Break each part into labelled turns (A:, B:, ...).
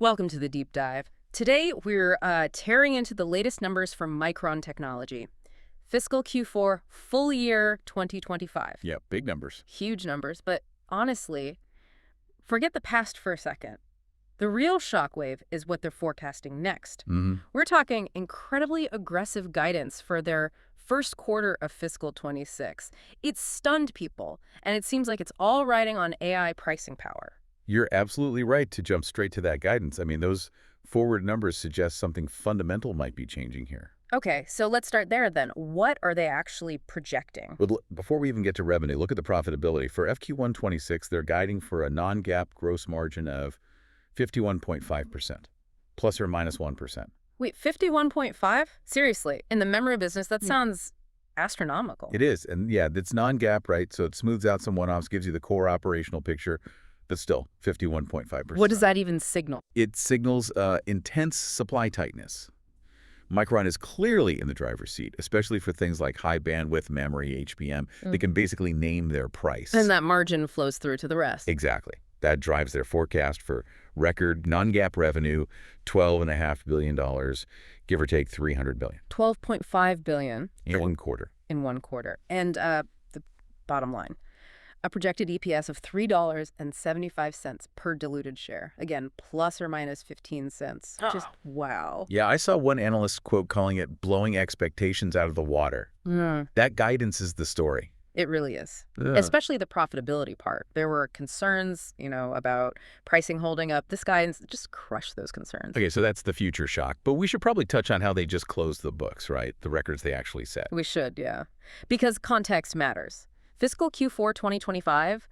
A: Welcome to the deep dive. Today, we're tearing into the latest numbers from Micron Technology. Fiscal Q4, full year 2025.
B: Yeah, big numbers.
A: Huge numbers, but honestly, forget the past for a second. The real shockwave is what they're forecasting next. We're talking incredibly aggressive guidance for their first quarter of fiscal 26. It stunned people, and it seems like it's all riding on AI pricing power.
B: You're absolutely right to jump straight to that guidance. I mean, those forward numbers suggest something fundamental might be changing here.
A: Okay, so let's start there then. What are they actually projecting?
B: But before we even get to revenue, look at the profitability. For FQ126, they're guiding for a non-GAAP gross margin of 51.5%, plus or minus 1%.
A: Wait, 51.5? Seriously, in the memory business, that sounds astronomical.
B: It is, and yeah, it's non-GAAP, right? So it smooths out some one-offs, gives you the core operational picture, but still, 51.5%.
A: What does that even signal?
B: It signals intense supply tightness. Micron is clearly in the driver's seat, especially for things like high bandwidth memory, HBM. They can basically name their price.
A: And that margin flows through to the rest.
B: Exactly. That drives their forecast for record non-GAAP revenue, $12.5 billion, give or take $300 billion.
A: $12.5 billion.
B: In one quarter.
A: In one quarter. And the bottom line, a projected EPS of $3.75 per diluted share. Again, plus or minus 15 cents. Just wow.
B: Yeah, I saw one analyst quote calling it blowing expectations out of the water. That guidance is the story.
A: It really is. Especially the profitability part. There were concerns, about pricing holding up. This guidance just crushed those concerns.
B: Okay, so that's the future shock. But we should probably touch on how they just closed the books, right? The records they actually set.
A: We should, yeah. Because context matters. Fiscal Q4 2025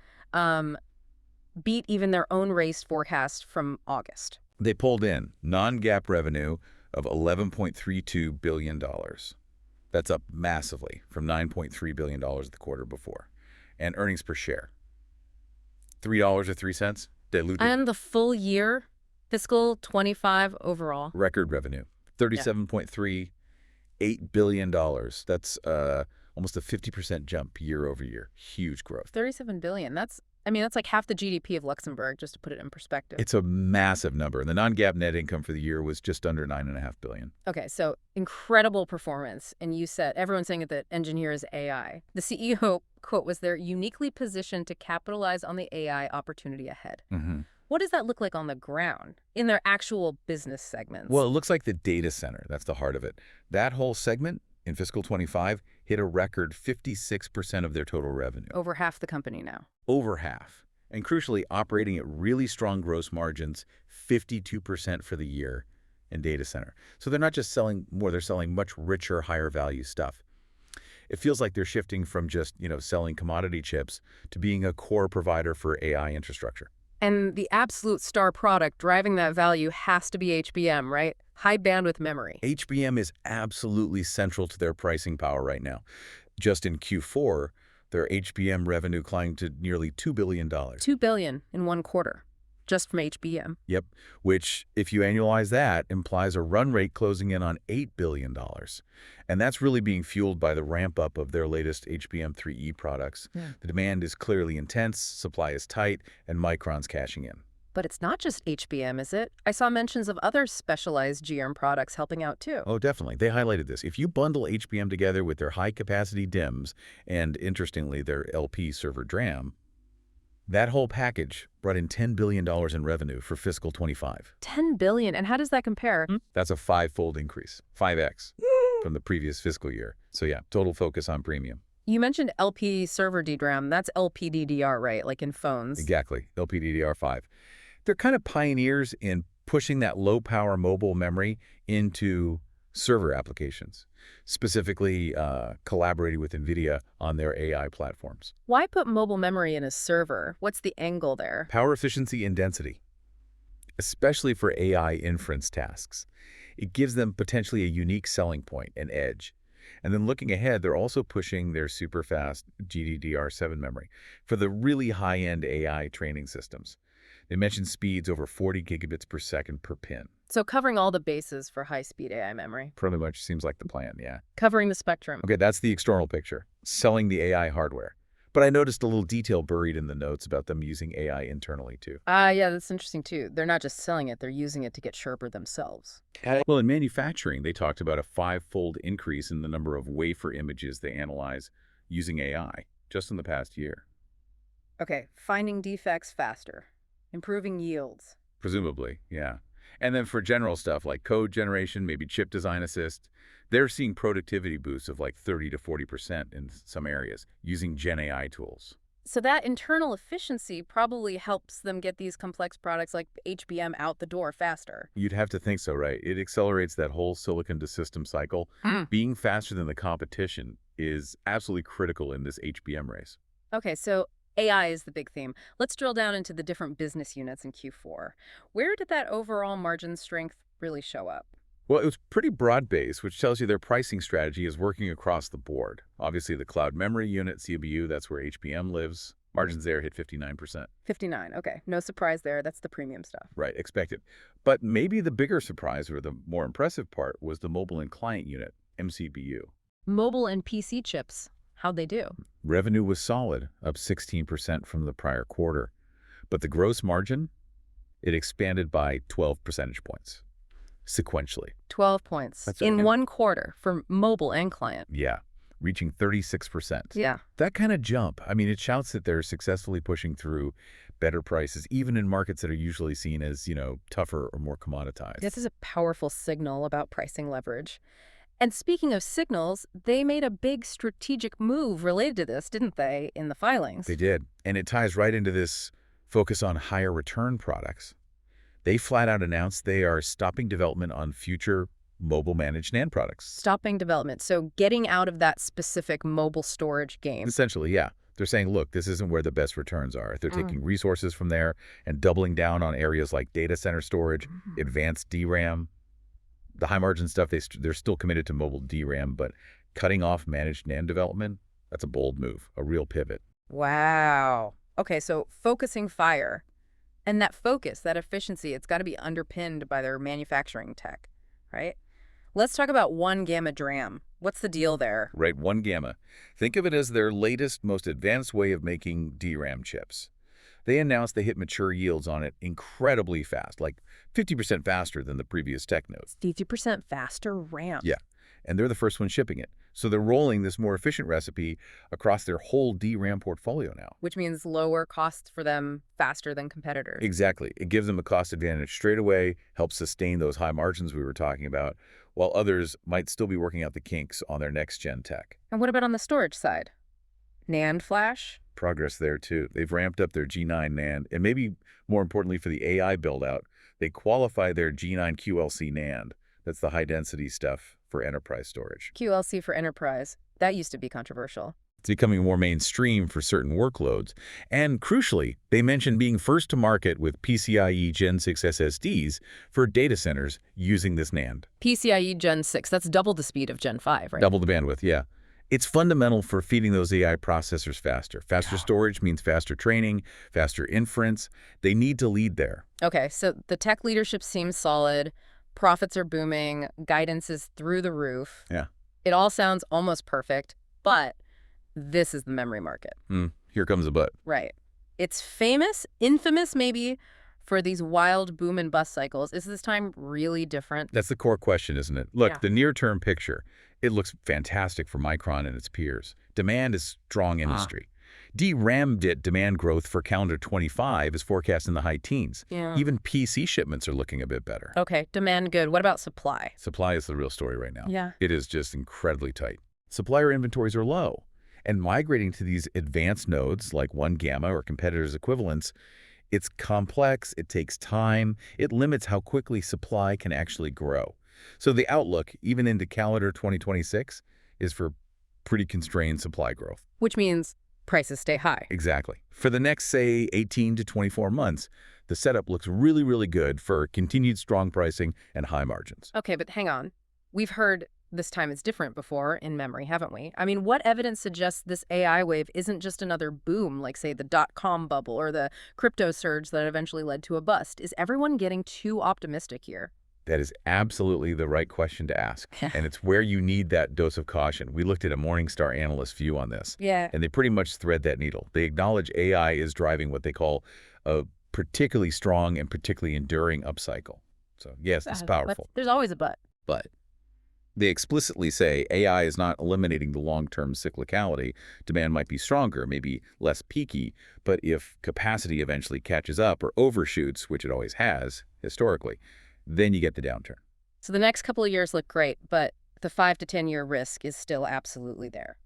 A: beat even their own raised forecast from August.
B: They pulled in non-GAAP revenue of $11.32 billion. That's up massively from $9.3 billion the quarter before. And earnings per share, $3.03 diluted.
A: And the full year, fiscal 25 overall.
B: Record revenue, $37.38 billion. That's almost a 50% jump year over year. Huge growth.
A: $37 billion. That's like half the GDP of Luxembourg, just to put it in perspective.
B: It's a massive number. And the non-GAAP net income for the year was just under $9.5 billion.
A: Okay, so incredible performance. And you said, everyone's saying that engineer is AI. The CEO quote was, they're uniquely positioned to capitalize on the AI opportunity ahead. What does that look like on the ground in their actual business segments?
B: Well, it looks like the data center. That's the heart of it. That whole segment in fiscal 25 hit a record 56% of their total revenue.
A: Over half the company now.
B: Over half. And crucially, operating at really strong gross margins, 52% for the year in data center. So they're not just selling more, they're selling much richer, higher value stuff. It feels like they're shifting from just, selling commodity chips to being a core provider for AI infrastructure.
A: And the absolute star product driving that value has to be HBM, right? High bandwidth memory.
B: HBM is absolutely central to their pricing power right now. Just in Q4, their HBM revenue climbed to nearly $2 billion.
A: $2 billion in one quarter, just from HBM.
B: Yep, which, if you annualize that, implies a run rate closing in on $8 billion. And that's really being fueled by the ramp-up of their latest HBM3E products. The demand is clearly intense, supply is tight, and Micron's cashing in.
A: But it's not just HBM, is it? I saw mentions of other specialized GRAM products helping out, too.
B: Oh, definitely. They highlighted this. If you bundle HBM together with their high-capacity DIMMs and, interestingly, their LP server DRAM, that whole package brought in $10 billion in revenue for fiscal 25.
A: $10 billion? And how does that compare?
B: That's a five-fold increase, 5x, from the previous fiscal year. So yeah, total focus on premium.
A: You mentioned LP server DRAM. That's LPDDR, right? Like in phones.
B: Exactly, LPDDR5. They're kind of pioneers in pushing that low-power mobile memory into server applications, specifically collaborating with NVIDIA on their AI platforms.
A: Why put mobile memory in a server? What's the angle there?
B: Power efficiency and density, especially for AI inference tasks. It gives them potentially a unique selling point, an edge. And then looking ahead, they're also pushing their super-fast GDDR7 memory for the really high-end AI training systems. They mentioned speeds over 40 gigabits per second per pin.
A: So covering all the bases for high-speed AI memory.
B: Pretty much seems like the plan, yeah.
A: Covering the spectrum.
B: Okay, that's the external picture. Selling the AI hardware. But I noticed a little detail buried in the notes about them using AI internally, too.
A: Yeah, that's interesting too. They're not just selling it, they're using it to get sharper themselves.
B: Well, in manufacturing, they talked about a 5-fold increase in the number of wafer images they analyze using AI just in the past year.
A: Okay, finding defects faster, improving yields.
B: Presumably, yeah. And then for general stuff like code generation, maybe chip design assist, they're seeing productivity boosts of like 30 to 40% in some areas using Gen AI tools.
A: So that internal efficiency probably helps them get these complex products like HBM out the door faster.
B: You'd have to think so, right? It accelerates that whole silicon to system cycle. Being faster than the competition is absolutely critical in this HBM race.
A: Okay, so AI is the big theme. Let's drill down into the different business units in Q4. Where did that overall margin strength really show up?
B: Well, it was pretty broad-based, which tells you their pricing strategy is working across the board. Obviously, the cloud memory unit, CBU, that's where HBM lives. Margins there hit 59%.
A: 59, okay. No surprise there. That's the premium stuff.
B: Right, expected. But maybe the bigger surprise or the more impressive part was the mobile and client unit, MCBU.
A: Mobile and PC chips, how'd they do?
B: Revenue was solid, up 16% from the prior quarter. But the gross margin, it expanded by 12 percentage points sequentially.
A: 12 points
B: That's right.
A: in one quarter for mobile and client.
B: Yeah, reaching 36%.
A: Yeah.
B: That kind of jump, I mean, it shouts that they're successfully pushing through better prices, even in markets that are usually seen as, tougher or more commoditized.
A: This is a powerful signal about pricing leverage. And speaking of signals, they made a big strategic move related to this, didn't they, in the filings?
B: They did. And it ties right into this focus on higher return products. They flat out announced they are stopping development on future mobile managed NAND products.
A: Stopping development, so getting out of that specific mobile storage game.
B: Essentially, yeah. They're saying, look, this isn't where the best returns are. They're taking resources from there and doubling down on areas like data center storage, advanced DRAM. The high-margin stuff, they're still committed to mobile DRAM, but cutting off managed NAND development, that's a bold move, a real pivot.
A: Wow. Okay, so focusing fire. And that focus, that efficiency, it's got to be underpinned by their manufacturing tech, right? Let's talk about 1-gamma DRAM. What's the deal there?
B: Right, 1-gamma. Think of it as their latest, most advanced way of making DRAM chips. They announced they hit mature yields on it incredibly fast, like 50% faster than the previous tech nodes.
A: 50% faster ramp.
B: Yeah, and they're the first one shipping it. So they're rolling this more efficient recipe across their whole DRAM portfolio now.
A: Which means lower costs for them faster than competitors.
B: Exactly. It gives them a cost advantage straight away, helps sustain those high margins we were talking about, while others might still be working out the kinks on their next-gen tech.
A: And what about on the storage side? NAND flash?
B: Progress there, too. They've ramped up their G9 NAND, and maybe more importantly for the AI build-out, they qualify their G9 QLC NAND. That's the high-density stuff for enterprise storage.
A: QLC for enterprise. That used to be controversial.
B: It's becoming more mainstream for certain workloads. And crucially, they mentioned being first to market with PCIe Gen 6 SSDs for data centers using this NAND.
A: PCIe Gen 6, that's double the speed of Gen 5, right?
B: Double the bandwidth, yeah. It's fundamental for feeding those AI processors faster. Faster storage means faster training, faster inference. They need to lead there.
A: Okay, so the tech leadership seems solid. Profits are booming. Guidance is through the roof.
B: Yeah.
A: It all sounds almost perfect, but this is the memory market.
B: Here comes a but.
A: Right. It's famous, infamous maybe, for these wild boom and bust cycles. Is this time really different?
B: That's the core question, isn't it? Look,
A: Yeah.
B: The near-term picture, it looks fantastic for Micron and its peers. Demand is strong industry. DRAM demand growth for calendar 25 is forecast in the high teens.
A: Yeah.
B: Even PC shipments are looking a bit better.
A: Okay, demand good. What about supply?
B: Supply is the real story right now.
A: Yeah.
B: It is just incredibly tight. Supplier inventories are low, and migrating to these advanced nodes like 1-gamma or competitors' equivalents, it's complex, it takes time, it limits how quickly supply can actually grow. So the outlook, even into calendar 2026, is for pretty constrained supply growth.
A: Which means prices stay high.
B: Exactly. For the next, say, 18 to 24 months, the setup looks really, really good for continued strong pricing and high margins.
A: Okay, but hang on. We've heard this time is different before in memory, haven't we? I mean, what evidence suggests this AI wave isn't just another boom, like, say, the dot-com bubble or the crypto surge that eventually led to a bust? Is everyone getting too optimistic here?
B: That is absolutely the right question to ask.
A: Yeah.
B: And it's where you need that dose of caution. We looked at a Morningstar analyst view on this.
A: Yeah.
B: And they pretty much thread that needle. They acknowledge AI is driving what they call a particularly strong and particularly enduring upcycle. So yes, it's powerful.
A: There's always a but.
B: But they explicitly say AI is not eliminating the long-term cyclicality. Demand might be stronger, maybe less peaky, but if capacity eventually catches up or overshoots, which it always has historically, then you get the downturn.
A: So the next couple of years look great, but the 5 to 10-year risk is still absolutely there.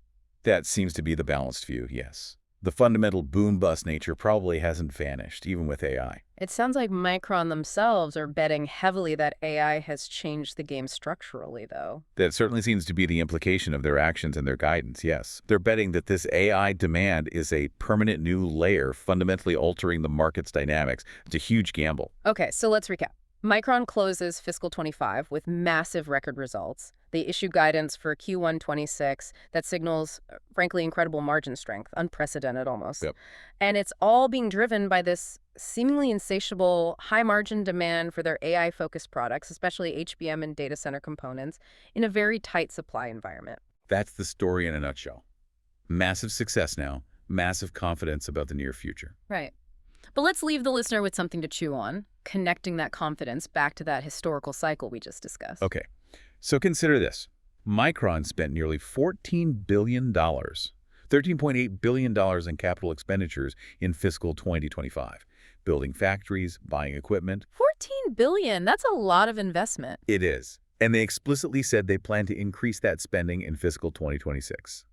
B: That seems to be the balanced view, yes. The fundamental boom-bust nature probably hasn't vanished, even with AI.
A: It sounds like Micron themselves are betting heavily that AI has changed the game structurally, though.
B: That certainly seems to be the implication of their actions and their guidance, yes. They're betting that this AI demand is a permanent new layer, fundamentally altering the market's dynamics. It's a huge gamble.
A: Okay, so let's recap. Micron closes fiscal 25 with massive record results. They issue guidance for Q1 26 that signals, frankly, incredible margin strength, unprecedented almost.
B: Yep.
A: And it's all being driven by this seemingly insatiable high-margin demand for their AI-focused products, especially HBM and data center components, in a very tight supply environment.
B: That's the story in a nutshell. Massive success now, massive confidence about the near future.
A: Right. But let's leave the listener with something to chew on, connecting that confidence back to that historical cycle we just discussed.
B: Okay, so consider this. Micron spent nearly $14 billion, $13.8 billion in capital expenditures in fiscal 2025, building factories, buying equipment.
A: $14 billion, that's a lot of investment.
B: It is. And they explicitly said they plan to increase that spending in fiscal 2026.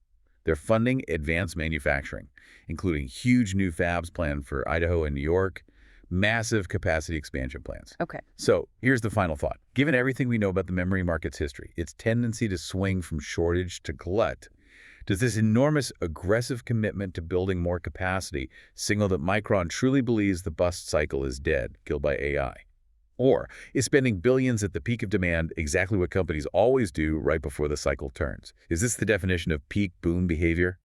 B: They're funding advanced manufacturing, including huge new fabs planned for Idaho and New York, massive capacity expansion plans.
A: Okay.
B: So here's the final thought. Given everything we know about the memory market's history, its tendency to swing from shortage to glut, does this enormous aggressive commitment to building more capacity signal that Micron truly believes the bust cycle is dead, killed by AI? Or is spending billions at the peak of demand exactly what companies always do right before the cycle turns? Is this the definition of peak boom behavior?